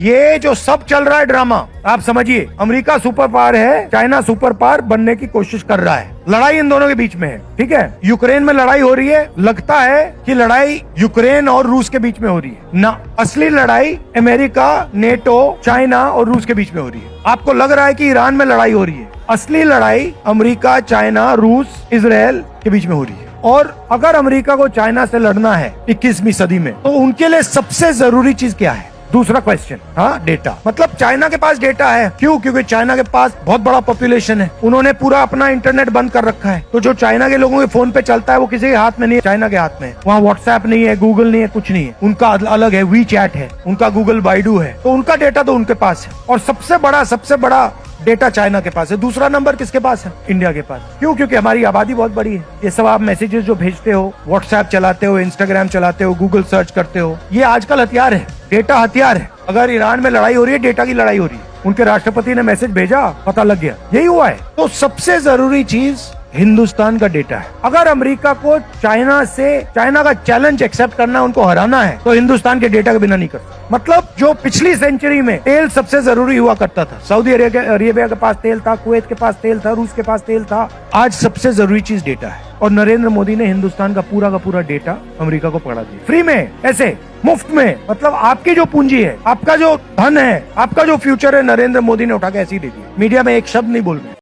ये जो सब चल रहा है ड्रामा, आप समझिए, अमेरिका सुपर पावर है, चाइना सुपर पावर बनने की कोशिश कर रहा है। लड़ाई इन दोनों के बीच में है, ठीक है। यूक्रेन में लड़ाई हो रही है, लगता है कि लड़ाई यूक्रेन और रूस के बीच में हो रही है ना, असली लड़ाई अमेरिका, नेटो, चाइना और रूस के बीच में हो रही है। आपको लग रहा है कि ईरान में लड़ाई हो रही है, असली लड़ाई अमेरिका, चाइना, रूस, इजराइल के बीच में हो रही है। और अगर अमेरिका को चाइना से लड़ना है 21वीं सदी में, तो उनके लिए सबसे जरूरी चीज क्या है? दूसरा क्वेश्चन, हाँ, डेटा। मतलब चाइना के पास डेटा है, क्यों? क्योंकि चाइना के पास बहुत बड़ा पॉपुलेशन है, उन्होंने पूरा अपना इंटरनेट बंद कर रखा है। तो जो चाइना के लोगों के फोन पे चलता है वो किसी के हाथ में नहीं है, चाइना के हाथ में है। वहाँ व्हाट्सएप नहीं है, गूगल नहीं है, कुछ नहीं है, उनका अलग है, वी चैट है, उनका गूगल बाइडू है। तो उनका डेटा तो उनके पास है, और सबसे बड़ा डेटा चाइना के पास है। दूसरा नंबर किसके पास है? इंडिया के पास। क्यों? क्योंकि हमारी आबादी बहुत बड़ी है। ये सब आप मैसेजेस जो भेजते हो, व्हाट्सएप चलाते हो, इंस्टाग्राम चलाते हो, गूगल सर्च करते हो, ये आजकल हथियार है, डेटा हथियार है। अगर ईरान में लड़ाई हो रही है, डेटा की लड़ाई हो रही है, उनके राष्ट्रपति ने मैसेज भेजा, पता लग गया, यही हुआ है। तो सबसे जरूरी चीज हिंदुस्तान का डेटा है। अगर अमेरिका को चाइना का चैलेंज एक्सेप्ट करना, उनको हराना है, तो हिंदुस्तान के डेटा के बिना नहीं करता। मतलब जो पिछली सेंचुरी में तेल सबसे जरूरी हुआ करता था, सऊदी अरेबिया के पास तेल था, कुवैत के पास तेल था, रूस के पास तेल था, आज सबसे जरूरी चीज डेटा है। और नरेंद्र मोदी ने हिंदुस्तान का पूरा डेटा अमेरिका को पकड़ा दिया, फ्री में, ऐसे मुफ्त में। मतलब आपकी जो पूंजी है, आपका जो धन है, आपका जो फ्यूचर है, नरेंद्र मोदी ने उठा के ऐसे ही दे दिया। मीडिया में एक शब्द नहीं बोल रहे।